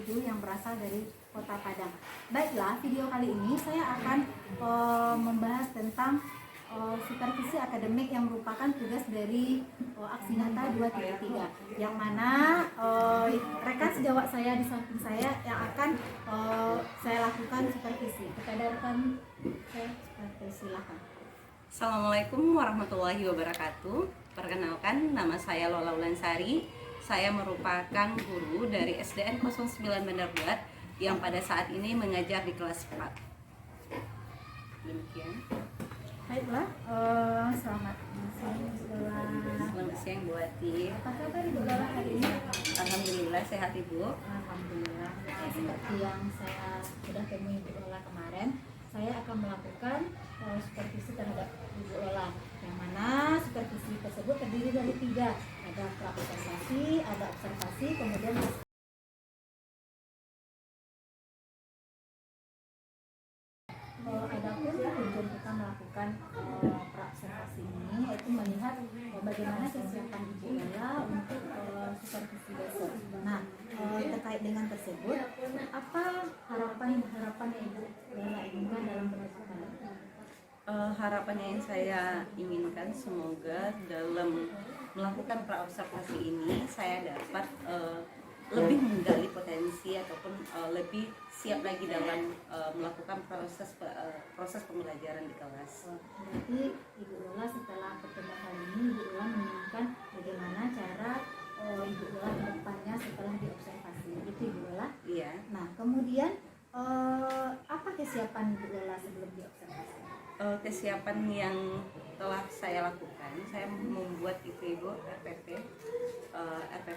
yang berasal dari Kota Padang. Baiklah, video kali ini saya akan membahas tentang supervisi akademik yang merupakan tugas dari aksi nyata 233, yang mana rekan sejawat saya di samping saya yang akan saya lakukan supervisi. Kepada rekan saya, silakan. Assalamualaikum warahmatullahi wabarakatuh. Perkenalkan, nama saya Lola Ulansari. Saya merupakan guru dari SDN 09 Bandar Buat yang pada saat ini mengajar di kelas 4. Demikian. Baiklah, selamat siang Bu Lola. Selamat siang Bu Ati. Apa kabar Ibu Lola hari ini? Alhamdulillah sehat Ibu. Alhamdulillah. Seperti yang saya sudah temui Ibu Lola kemarin, saya akan melakukan supervisi terhadap Ibu Lola, yang mana supervisi tersebut terdiri dari 3. Ada pra-observasi, ada observasi, kemudian adapun tujuan kita melakukan pra-observasi ini yaitu melihat bagaimana kesiapan Ibu Lola untuk supervisi besok. Nah, terkait dengan tersebut, apa harapan yang Ibu Lola inginkan dalam pendidikan? Harapan yang saya inginkan semoga dalam melakukan praobservasi ini saya dapat lebih menggali potensi ataupun lebih siap lagi dalam melakukan proses pembelajaran di kelas. Berarti Ibu Lola setelah pertemuan kali ini, Ibu Lola menginginkan bagaimana cara Ibu Lola ke depannya setelah diobservasi, itu Ibu Lola? Iya. Nah, kemudian apa kesiapan Ibu Lola sebelum diobservasi? Kesiapan yang telah saya lakukan, saya membuat itu Ibu RPP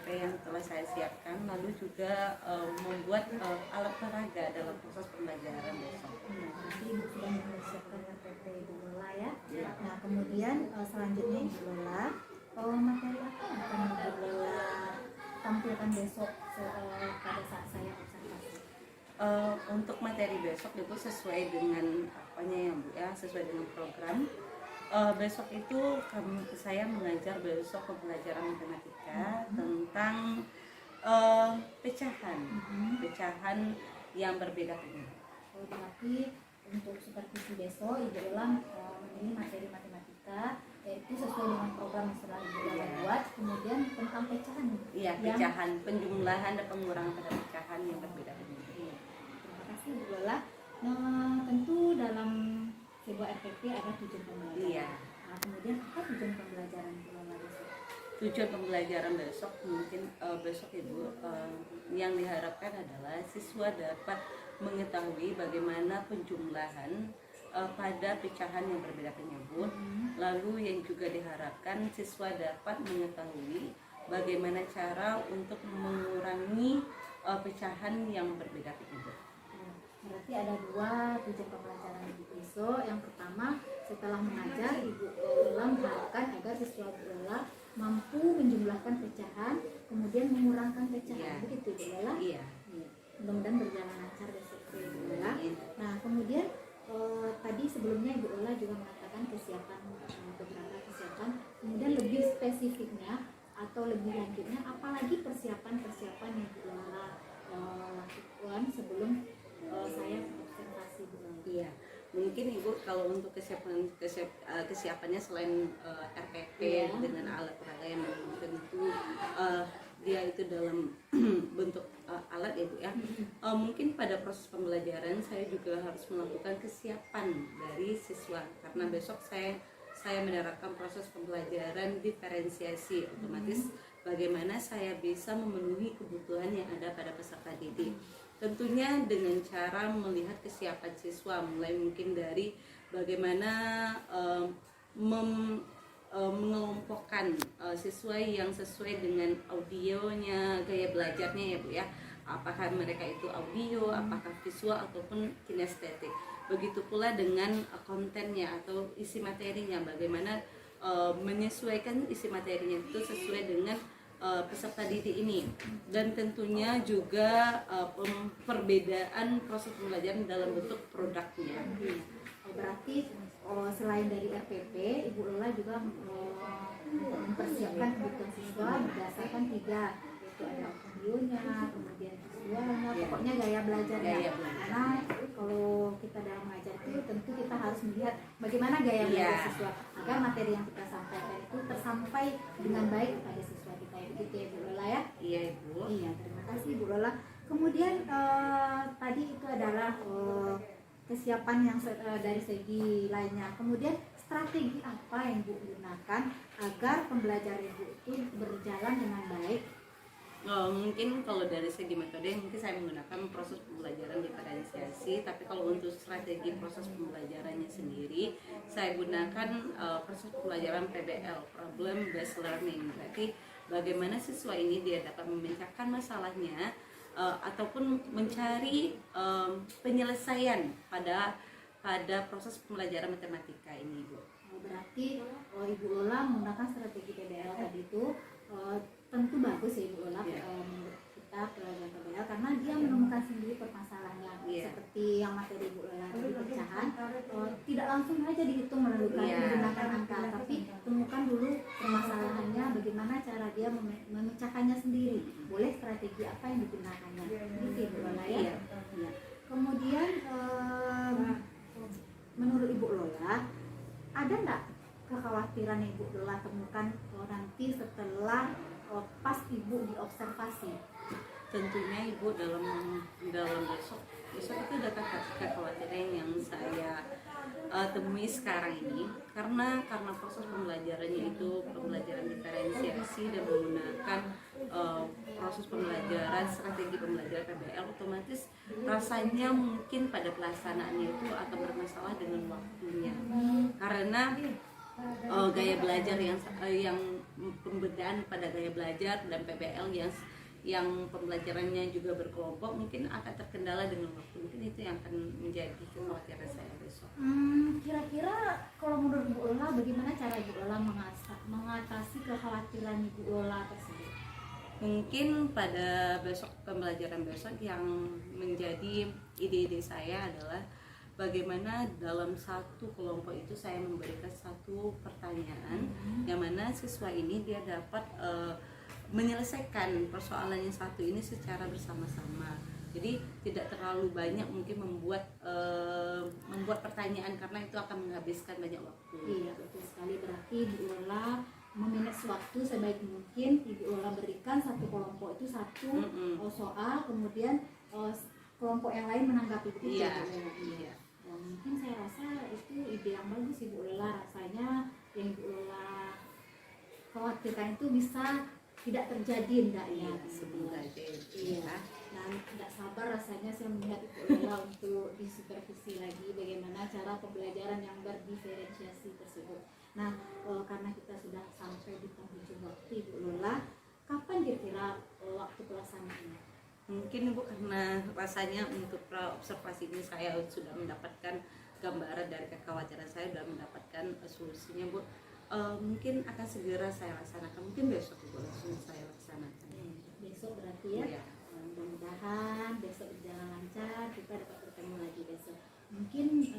yang telah saya siapkan, lalu juga membuat alat peraga dalam proses pembelajaran besok. Nanti Ibu sudah mempersiapkan RPP Ibu Lola ya. Nah, kemudian selanjutnya Ibu Lola, materi apa yang akan Ibu Lola tampilkan besok pada saat saya observasi? Untuk materi besok itu sesuai dengan apanya ya Bu ya, sesuai dengan program. Besok itu saya mengajar besok pembelajaran matematika tentang pecahan yang berbeda-beda. Berarti untuk supervisi besok Ibu Lola memilih materi matematika yaitu sesuai dengan program yang sudah Ibu Lola buat, kemudian tentang pecahan. Iya, pecahan, penjumlahan dan pengurangan pada pecahan yang berbeda-beda. Terima kasih Bu Lola. Nah, tentu dalam sebuah RPP ada tujuan pembelajaran. Iya. Nah, kemudian apa tujuan pembelajaran Bu Lola besok? Tujuan pembelajaran besok mungkin besok Ibu yang diharapkan adalah siswa dapat mengetahui bagaimana penjumlahan pada pecahan yang berbeda penyebut. Lalu yang juga diharapkan siswa dapat mengetahui bagaimana cara untuk mengurangi pecahan yang berbeda penyebut. Berarti ada 2 tujuan pembelajaran Ibu besok. Yang pertama, setelah mengajar Ibu Lola mengharapkan agar siswa Ibu Lola mampu menjumlahkan pecahan, kemudian mengurangkan pecahan. Begitu Ibu Lola? Iya. Mudah-mudahan berjalan lancar besok Ibu Lola. Nah, kemudian tadi sebelumnya Ibu Lola juga mengatakan kesiapan, beberapa kesiapan. Kemudian lebih spesifiknya atau lebih lanjutnya, apalagi persiapan-persiapan yang Ibu Lola lakukan sebelum saya observasi Bu Lola? Iya. Mungkin Ibu kalau untuk kesiapannya selain RPP dengan alat peraga yang tentu dia itu dalam bentuk alat ya Bu ya. Mungkin pada proses pembelajaran saya juga harus melakukan kesiapan dari siswa karena besok saya menerapkan proses pembelajaran diferensiasi, otomatis bagaimana saya bisa memenuhi kebutuhan yang ada pada peserta didik. Tentunya dengan cara melihat kesiapan siswa, mulai mungkin dari bagaimana mengelompokkan siswa yang sesuai dengan audionya, gaya belajarnya ya Bu ya. Apakah mereka itu audio, apakah visual ataupun kinestetik. Begitu pula dengan kontennya atau isi materinya, bagaimana menyesuaikan isi materinya itu sesuai dengan peserta didik ini, dan tentunya juga perbedaan proses pembelajaran dalam bentuk produknya. Berarti selain dari RPP, Ibu Lola juga mempersiapkan kebutuhan siswa berdasarkan 3, yaitu ada audionya, kemudian visualnya, pokoknya gaya belajarnya. Gaya belajar. Karena kalau kita dalam mengajar itu tentu kita harus melihat bagaimana gaya belajar siswa agar materi yang kita sampaikan itu tersampai dengan baik kepada siswa kita. Begitu ya Bu Lola ya? Iya Ibu. Iya, terima kasih Bu Lola. Kemudian tadi itu adalah kesiapan yang dari segi lainnya. Kemudian strategi apa yang Bu gunakan agar pembelajaran Ibu itu berjalan dengan baik? Mungkin kalau dari segi metode mungkin saya menggunakan proses pembelajaran diferensiasi, tapi kalau untuk strategi proses pembelajarannya sendiri saya gunakan proses pembelajaran PBL, Problem Based Learning. Berarti bagaimana siswa ini dia dapat memecahkan masalahnya ataupun mencari penyelesaian pada proses pembelajaran matematika ini, Bu. Berarti Ibu Lola menggunakan strategi PBL tadi itu tentu bagus ya Ibu Lola menurut kita pelajaran PBL karena dia menemukan sendiri permasalahannya seperti yang materi Ibu Lola tadi pecahan tidak langsung aja dihitung menggunakan angka, tapi temukan dulu permasalahannya, bagaimana cara dia memecahkannya sendiri, boleh strategi apa yang digunakannya, gitu Ibu Lola ya. Iya. Kemudian menurut Ibu Lola ada nggak kekhawatiran Ibu Lola temukan nanti setelah pas Ibu diobservasi? Tentunya Ibu dalam besok itu ada kekhawatiran yang saya temui sekarang ini karena proses pembelajarannya itu pembelajaran diferensiasi dan menggunakan proses pembelajaran strategi pembelajaran PBL, otomatis rasanya mungkin pada pelaksanaannya itu akan bermasalah dengan waktunya karena gaya belajar yang pembedaan pada gaya belajar dan PBL yang pembelajarannya juga berkelompok mungkin akan terkendala dengan waktu. Mungkin itu yang akan menjadi kekhawatiran saya besok. Kira-kira kalau menurut Bu Lola bagaimana cara Ibu Lola mengatasi kekhawatiran Ibu Lola tersebut? Mungkin pada pembelajaran besok yang menjadi ide-ide saya adalah bagaimana dalam satu kelompok itu saya memberikan satu pertanyaan yang mana siswa ini dia dapat menyelesaikan persoalan yang satu ini secara bersama-sama. Jadi tidak terlalu banyak mungkin membuat pertanyaan karena itu akan menghabiskan banyak waktu. Iya betul sekali, berarti Ibu Lola memanage waktu sebaik mungkin. Ibu Lola berikan satu kelompok itu satu soal, kemudian kelompok yang lain menanggapi itu. Iya. Mungkin saya rasa itu ide yang bagus Ibu Lola, rasanya yang Ibu Lola khawatirkan itu bisa tidak terjadi enggak ya? Semoga aja. Iya. Dan tidak sabar rasanya saya melihat Ibu Lola untuk disupervisi lagi bagaimana cara pembelajaran yang berdiferensiasi tersebut. Nah, karena kita sudah sampai di penghujung waktu Ibu Lola, kapan kira-kira waktu pelaksanaannya? Mungkin Bu karena rasanya untuk observasi ini saya sudah mendapatkan gambaran dari kekhawatiran saya, sudah mendapatkan solusinya Bu. Mungkin akan segera saya laksanakan, mungkin besok Ibu langsung saya laksanakan. Besok berarti ya? Iya. Mudah-mudahan besok berjalan lancar, kita dapat bertemu lagi besok. Mungkin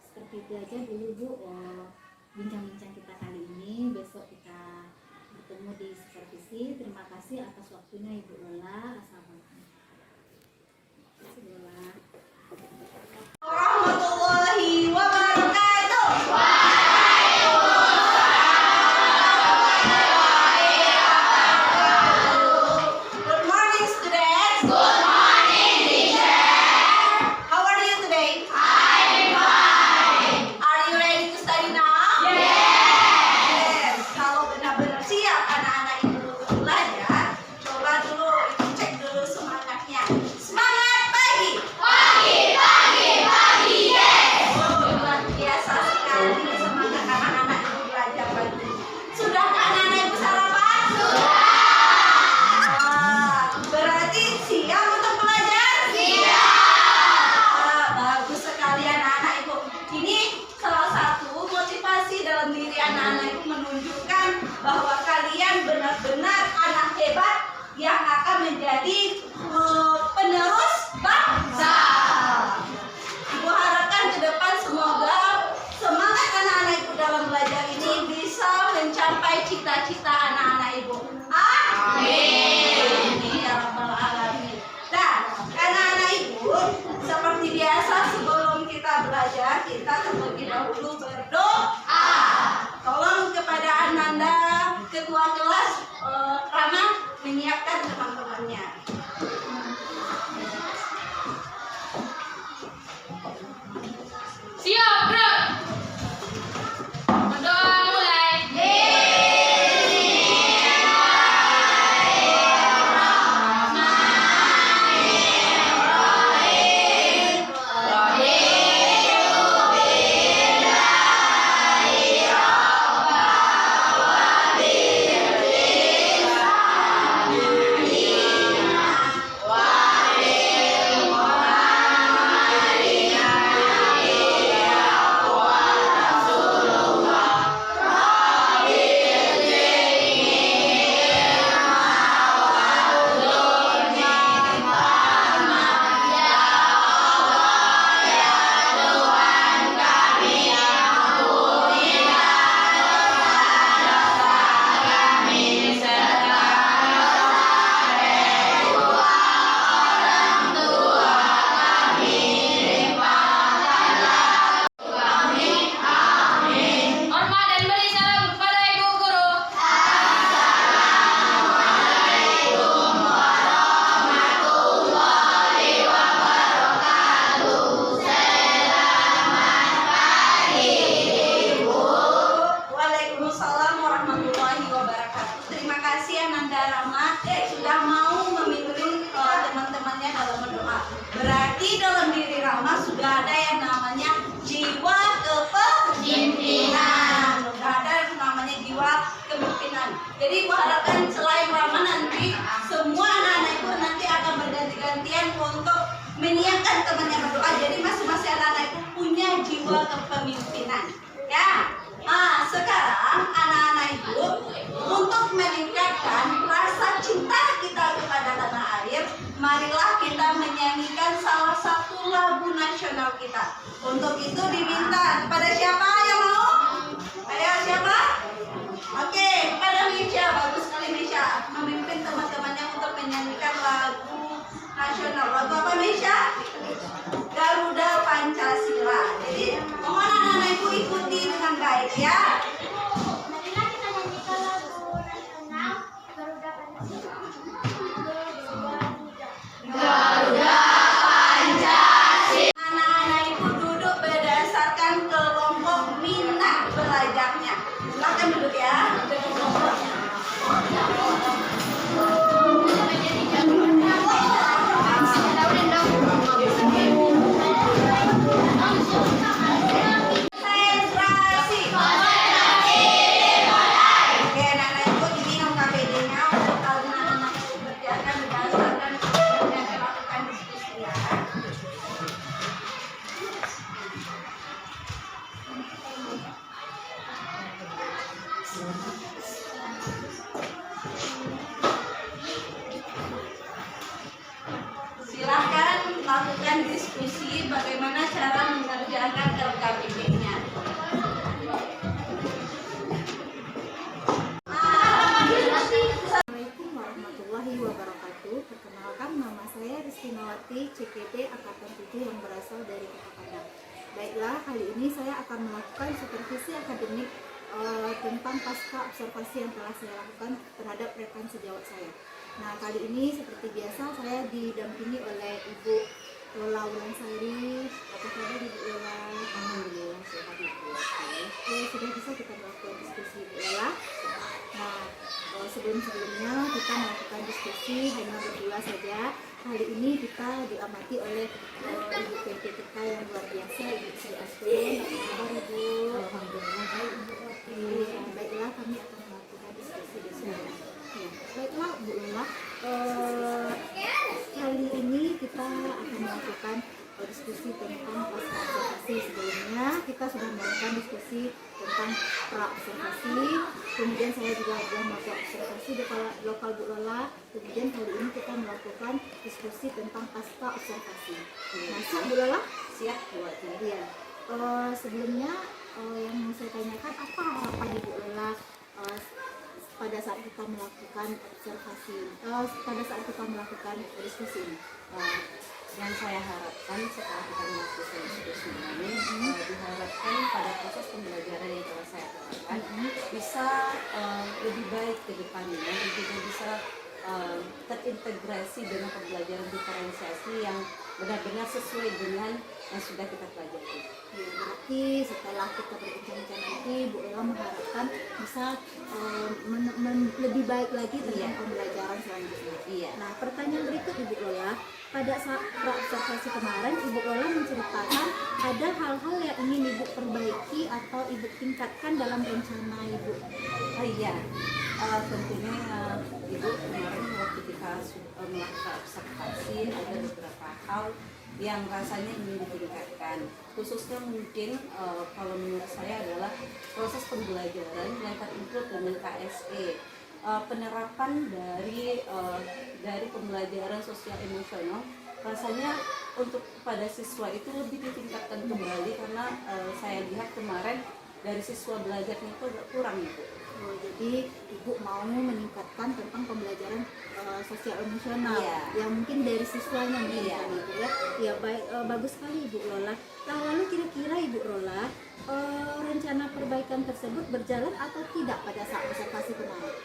seperti itu aja dulu Bu bincang-bincang kita kali ini. Besok kita bertemu di supervisi. Terima kasih atas waktunya Ibu Lola. Assalamualaikum warahmatullahi wabarakatuh. Good morning, students. Good morning, teacher. How are you today? I'm fine. Are you ready to study now? Yes. Kalau benar-benar siap anak-anak itu untuk belajar, coba dulu cek dulu ada yang namanya jiwa kepemimpinan. Nggak ada yang namanya jiwa kepemimpinan. Jadi Ibu harapkan selain Rama nanti semua anak-anak itu nanti akan berganti-gantian untuk menyiapkan temannya berdoa. Jadi masing-masing anak-anak itu punya jiwa kepemimpinan. Ya. Nah, sekarang anak-anak Ibu untuk meningkatkan rasa cinta kita kepada tanah air, marilah kita menyanyikan salah satu lagu nasional kita. Untuk itu diminta kepada siapa yang mau? Ayo siapa? Oke, kepada Misha. Bagus sekali Misha memimpin teman-temannya untuk menyanyikan lagu nasional. Lagu apa Misha? Garuda Pancasila. Jadi mohon anak-anak Ibu ikuti dengan baik ya. Marilah kita nyanyikan lagu nasional Garuda Pancasila. Garuda Pancasila. Anak-anak Ibu duduk berdasarkan kelompok minat belajarnya. Silakan duduk ya. Dengan kelompoknya. Konsentrasi. Oke, anak-anak Ibu diminum KBD-nya untuk kalian anak-anak Ibu kerjakan berdasarkan yang dilakukan diskusi ya. Silahkan lakukan diskusi bagaimana cara mengerjakan LKPD-nya. Assalamualaikum warahmatullahi wabarakatuh. Perkenalkan, nama saya Ristinawati, CPT Angkatan 7 yang berasal dari Kota Padang. Baiklah, kali ini saya akan melakukan supervisi akademik tentang pasca observasi yang telah saya lakukan terhadap rekan sejawat saya. Nah, kali ini seperti biasa saya didampingi oleh Ibu Lola Wulansari. Apa kabar Ibu Lola? Alhamdulillah sehat Ibu. Sudah bisa kita melakukan diskusi Ibu Lola. Nah, sebelum-sebelumnya kita melakukan diskusi hanya berdua saja. Kali ini kita diamati oleh Ibu PT kita yang luar biasa, Ibu Sri Astun. Apa kabar Ibu? Alhamdulillah baik Ibu. Baiklah, kami akan melakukan diskusi di sini. Ya, baiklah Bu Lola. Kali ini kita akan melakukan diskusi tentang pasca observasi. Sebelumnya kita sudah melakukan diskusi tentang pra observasi, kemudian saya juga sudah melakukan observasi di lokal Bu Lola. Kemudian kali ini kita melakukan diskusi tentang pasca observasi. Nah, siap Bu Lola? Siap buat Iya. Sebelumnya yang mau saya tanyakan, apa harapan Ibu Lola pada saat kita melakukan observasi, pada saat kita melakukan diskusi ini? yang saya harapkan setelah kita melakukan diskusi ini, diharapkan pada proses pembelajaran yang telah saya lakukan bisa lebih baik ke depannya dan juga bisa terintegrasi dengan pembelajaran diferensiasi yang benar-benar sesuai dengan yang sudah kita pelajari. Ya, berarti setelah kita berbincang-bincang nanti, Bu Lola mengharapkan bisa lebih baik lagi tentang pembelajaran selanjutnya. Iya. Nah, pertanyaan berikut Ibu Lola, pada saat pra-observasi kemarin Ibu Lola menceritakan ada hal-hal yang ingin Ibu perbaiki atau Ibu tingkatkan dalam rencana Ibu. Oh iya, tentunya Ibu kemarin waktu kita melakukan observasi ada beberapa hal yang rasanya ingin ditingkatkan, khususnya mungkin kalau menurut saya adalah proses pembelajaran yang terinclude dengan KSE. Penerapan dari pembelajaran sosial emosional rasanya untuk pada siswa itu lebih ditingkatkan kembali karena saya lihat kemarin dari siswa belajarnya itu agak kurang Ibu. Oh, jadi Ibu mau meningkatkan tentang pembelajaran sosial emosional yang mungkin dari siswanya mungkin kan Ibu ya. Ya baik, bagus sekali Ibu Lola. Nah, lalu kira-kira Ibu Lola rencana perbaikan tersebut berjalan atau tidak pada saat observasi kemarin?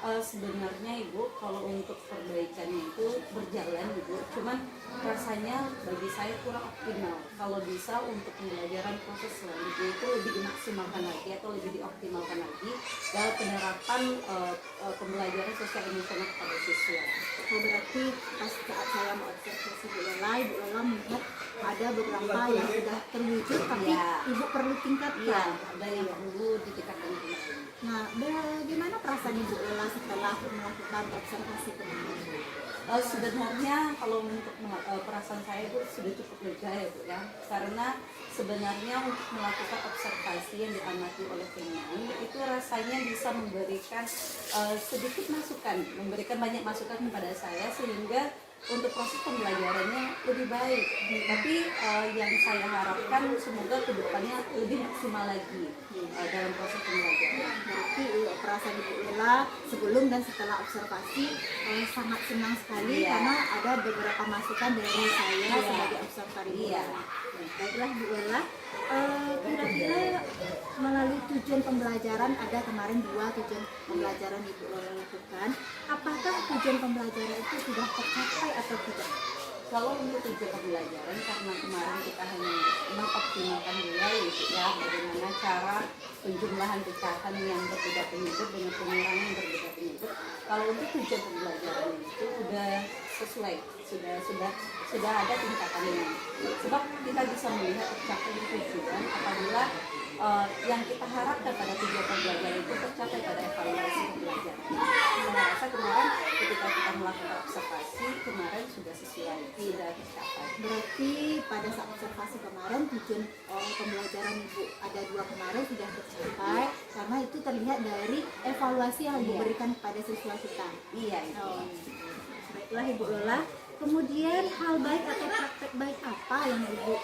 Sebenarnya Ibu kalau untuk perbaikannya itu berjalan Ibu, cuman rasanya bagi saya kurang optimal. Kalau bisa untuk pembelajaran proses selanjutnya itu lebih dimaksimalkan lagi atau lebih dioptimalkan lagi dalam penerapan pembelajaran sosial emosional kepada siswa. Oh, berarti pas saat saya mau observasi Ibu Lola melihat ada ada beberapa yang sudah terwujud tapi Iya. Ibu perlu tingkatkan. Iya, ada yang perlu ditingkatkan kembali. Nah, bagaimana perasaan Ibu Ella setelah melakukan observasi kemarin? Sebenarnya kalau untuk perasaan saya itu sudah cukup lega ya Bu ya, karena sebenarnya untuk melakukan observasi yang diamati oleh pemain itu rasanya bisa memberikan sedikit masukan, memberikan banyak masukan kepada saya sehingga untuk proses pembelajarannya lebih baik. Tapi yang saya harapkan semoga kedepannya lebih maksimal lagi dalam proses pembelajaran. Berarti perasaan Ibu Ella sebelum dan setelah observasi sangat senang sekali Iya. karena ada beberapa masukan dari saya Iya. sebagai observer Ibu Iya. Ella. Baiklah Bu Ella, kira-kira melalui tujuan pembelajaran ada kemarin 2 tujuan pembelajaran Ibu Ella lakukan. Apakah tujuan pembelajaran itu sudah tercapai atau tidak? Kalau untuk tujuan pembelajaran, karena kemarin kita hanya mengoptimalkan dulu ya bagaimana cara penjumlahan pecahan yang berbeda penyebut dengan pengurangan yang berbeda penyebut. Kalau untuk tujuan pembelajaran itu sudah sesuai, sudah ada tingkatannya. Sebab kita bisa melihat tercapai tujuan apabila yang kita harapkan pada tujuan pembelajaran itu tercapai pada evaluasi pembelajaran. Saya rasa kemarin ketika kita melakukan observasi kemarin sudah sesuai, tidak tercapai. Berarti pada saat observasi kemarin tujuan pembelajaran Ibu ada 2 kemarin sudah tercapai karena itu terlihat dari evaluasi yang Ibu Iya. berikan kepada siswa kita. Iya itu. Baiklah Ibu Lola. Kemudian hal baik atau praktek baik apa yang Ibu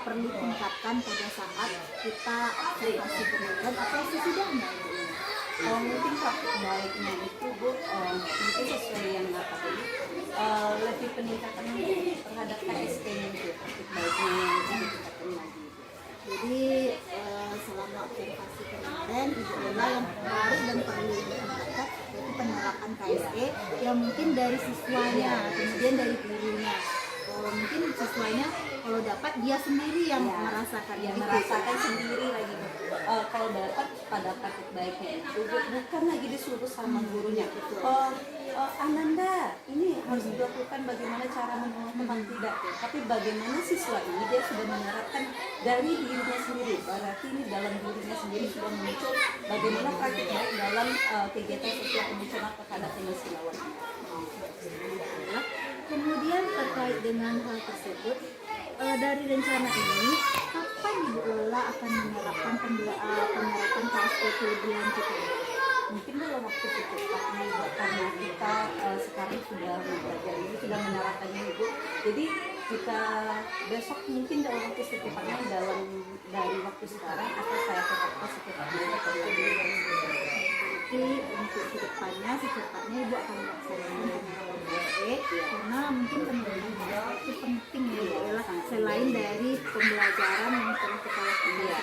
perlu tingkatkan pada saat kita observasi pembelajaran atau sesudahnya Ibu Lola? Mungkin praktik baiknya itu Bu, mungkin sesuai yang apa tadi, lebih peningkatan terhadap KSP-nya itu, praktik baiknya yang lebih ditingkatkan lagi. Jadi selama observasi kemarin Ibu Lola yang baru dan perlu ditingkatkan yaitu penerapan KSE yang mungkin dari siswanya, kemudian dari gurunya. Mungkin siswanya kalau dapat dia sendiri yang merasakan, Ya, gitu. merasakan sendiri lagi Bu. Kalau dapat pada praktik baiknya itu Bu, bukan lagi disuruh sama gurunya. Ananda, ini harus dilakukan bagaimana cara menolong teman tidak, tapi bagaimana siswa ini dia sudah menerapkan dari dirinya sendiri. Berarti ini dalam dirinya sendiri sudah muncul bagaimana praktik baik dalam kegiatan sosial emosional terhadap teman sejawat. Kemudian terkait dengan hal tersebut, dari rencana ini, kapan Ibu Lola akan menerapkan penerapan KSE itu lebih lanjut? Mungkin dalam waktu cepatnya Bu, karena kita sekarang sudah belajar ini, sudah menerapkannya Ibu. Jadi jika besok mungkin dalam waktu secepatnya dari waktu sekarang atau saya tetapkan secepatnya. Jadi untuk kedepannya secepatnya Ibu akan melaksanakan penerapan KSE karena mungkin penerapan itu penting ya Ibu Lola selain dari pembelajaran yang telah kita lakukan sebelumnya.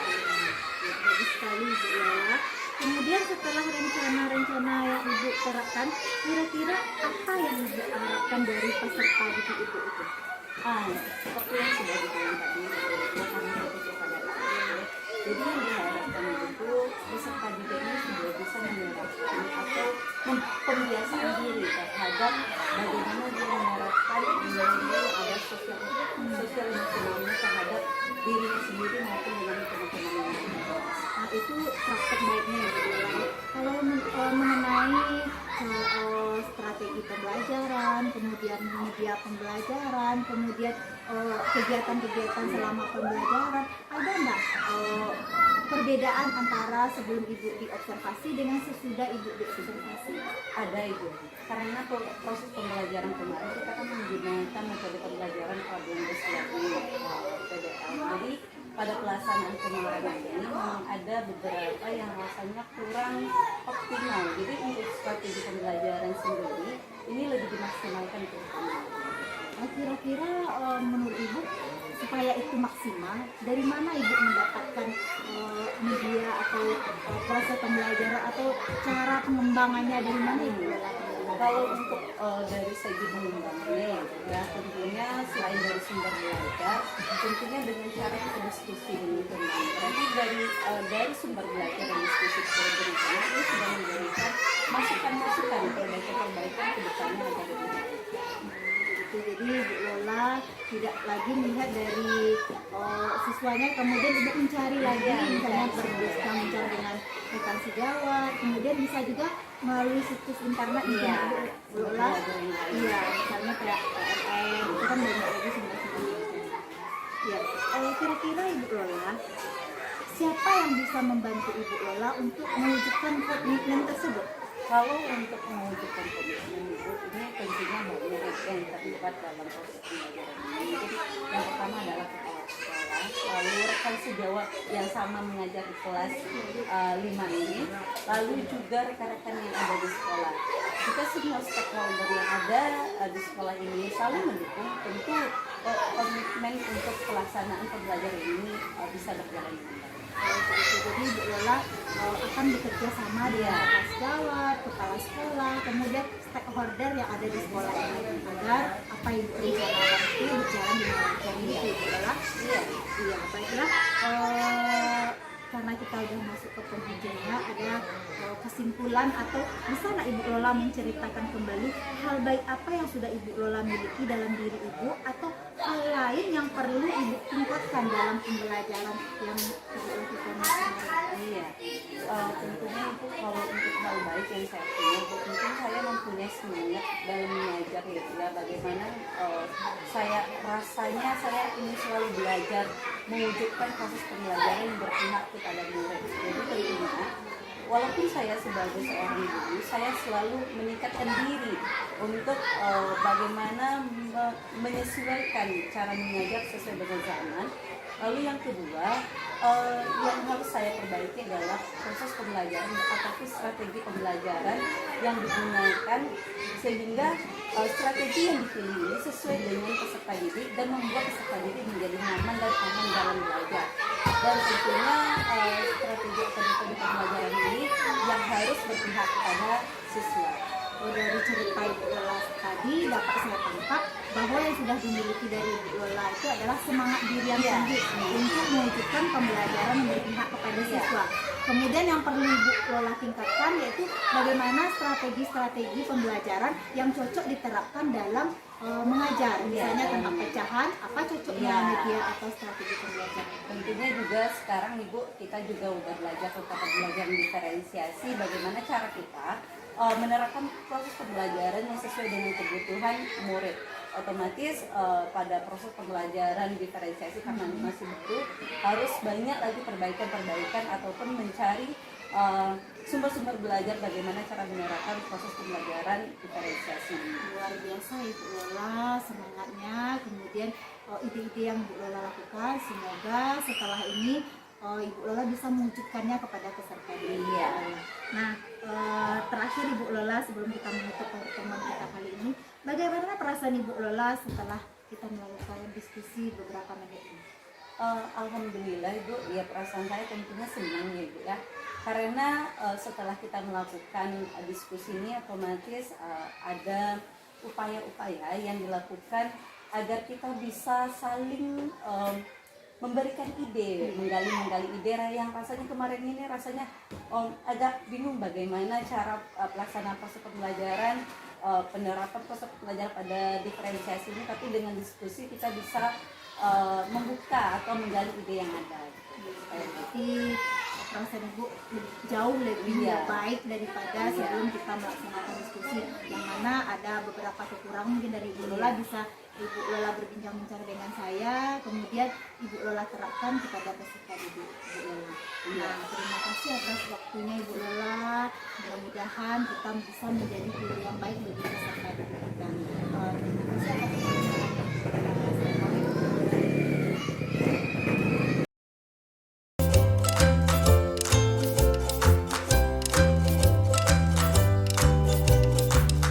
Bagus sekali Ibu Lola. Kemudian setelah rencana-rencana yang Ibu terapkan, kira-kira apa yang Ibu harapkan dari peserta didik Ibu itu? Seperti yang sudah dibilang tadi, karena fokus pada KSE. Jadi yang diharapkan itu peserta didik ini sudah bisa menerapkan atau pembiasaan diri terhadap bagaimana dia menerapkan nilai-nilai yang ada sosial emosionalnya terhadap dirinya sendiri maupun dengan teman-teman yang lain. Nah, itu praktek baiknya ya Bu Lola. Kalau mengenai strategi pembelajaran, kemudian media pembelajaran, kemudian kegiatan-kegiatan selama pembelajaran, ada enggak perbedaan antara sebelum Ibu diobservasi dengan sesudah Ibu diobservasi? Ada Ibu, karena proses pembelajaran kemarin kita kan menggunakan metode pembelajaran Agenda PDL. Jadi pada pelaksanaan kemarin ini memang ada beberapa yang rasanya kurang optimal. Jadi untuk strategi pembelajaran sendiri ini lebih dimaksimalkan ke depannya. Kira-kira menurut Ibu supaya itu maksimal, dari mana Ibu mendapatkan media atau proses pembelajaran atau cara pengembangannya dari mana Ibu mendapatkan? Kalau untuk dari segi pengembangannya ya tentunya selain dari sumber belajar, tentunya dengan cara kita diskusi dengan teman. Berarti dari sumber belajar dan diskusi kita berikan ini sudah memberikan masukan-masukan perbaikan ke depannya agar lebih baik. gitu. Jadi Ibu Lola tidak lagi melihat dari siswanya, kemudian Ibu mencari lagi, misalnya berdiskusi mencari dengan rekan sejawat, kemudian bisa juga melalui situs internet mungkin Ibu Lola, iya misalnya kayak PNM itu kan banyak lagi sumber-sumber. Ya, kira-kira Ibu Lola, siapa yang bisa membantu Ibu Lola untuk mewujudkan komitmen tersebut? Kalau untuk mewujudkan komitmen itu, ini tentunya banyak yang terlibat dalam proses pembelajaran ini. Jadi yang pertama adalah kepala sekolah, lalu rekan sejawat yang sama mengajar di kelas 5 ini, lalu juga rekan-rekan yang ada di sekolah. Jika semua stakeholder yang ada di sekolah ini saling mendukung, tentu komitmen untuk pelaksanaan pembelajaran ini bisa berjalan dengan baik. Jadi Ibu Lola akan bekerja sama dengan kepala sejawat, kepala sekolah, kemudian stakeholder yang ada di sekolah ini agar apa yang rencanakan itu berjalan dengan lancar. Ini Ibu Lola. Iya, baiklah. Karena kita sudah masuk ke penghujungnya, ada kesimpulan atau bisa nggak Ibu Lola menceritakan kembali hal baik apa yang sudah Ibu Lola miliki dalam diri Ibu, atau hal lain yang perlu Ibu tingkatkan dalam pembelajaran yang Ibu lakukan kemarin? Iya, tentunya itu kalau untuk hal baik yang saya punya, tentu saya mempunyai semangat dalam mengajar ya, bagaimana rasanya saya ingin selalu belajar mewujudkan proses pembelajaran yang berpihak kepada murid. Jadi tentunya walaupun saya sebagai seorang guru, saya selalu meningkatkan diri untuk bagaimana menyesuaikan cara mengajar sesuai dengan zaman. Lalu yang kedua, yang harus saya perbaiki adalah proses pembelajaran ataupun strategi pembelajaran yang digunakan, sehingga strategi yang dipilih ini sesuai dengan peserta didik dan membuat peserta didik menjadi nyaman dan aman dalam belajar. Dan tentunya strategi atau metode pembelajaran ini yang harus berpihak kepada siswa. Dari cerita Ibu Lola tadi dapat saya tangkap bahwa yang sudah dimiliki dari Ibu Lola itu adalah semangat diri yang tinggi untuk mewujudkan pembelajaran yang berpihak kepada siswa. Kemudian yang perlu Ibu Lola tingkatkan yaitu bagaimana strategi-strategi pembelajaran yang cocok diterapkan dalam mengajar. Misalnya tentang pecahan, apa cocoknya media atau strategi pembelajaran. Tentunya juga sekarang Ibu, kita juga udah belajar tentang pembelajaran diferensiasi, bagaimana cara kita menerapkan proses pembelajaran yang sesuai dengan kebutuhan murid. Otomatis pada proses pembelajaran diferensiasi karena masih butuh, harus banyak lagi perbaikan-perbaikan ataupun mencari sumber-sumber belajar bagaimana cara menerapkan proses pembelajaran diferensiasi. Luar biasa Ibu Lola semangatnya, kemudian ide-ide yang Ibu Lola lakukan, semoga setelah ini Ibu Lola bisa mewujudkannya kepada peserta didik. Nah, terakhir Ibu Lola sebelum kita menutup pertemuan kita kali ini, bagaimana perasaan Ibu Lola setelah kita melakukan diskusi beberapa menit ini? Alhamdulillah Ibu, ya perasaan saya tentunya senang ya Ibu ya, karena setelah kita melakukan diskusi ini otomatis ada upaya-upaya yang dilakukan agar kita bisa saling memberikan ide, menggali ide yang rasanya kemarin ini rasanya agak bingung bagaimana cara pelaksanaan proses pembelajaran, penerapan proses pembelajaran pada diferensiasi ini, tapi dengan diskusi kita bisa membuka atau menggali ide yang ada. Jadi perasaan Ibu jauh lebih baik daripada sebelum kita melaksanakan diskusi, yang mana ada beberapa kekurangan mungkin dari Ibu Lola, bisa Ibu Lola berbincang-bincang dengan saya, kemudian Ibu Lola terapkan kepada peserta didik Ibu Lola. Nah, terima kasih atas waktunya Ibu Lola. Mudah-mudahan kita bisa menjadi guru yang baik bagi peserta didik kita.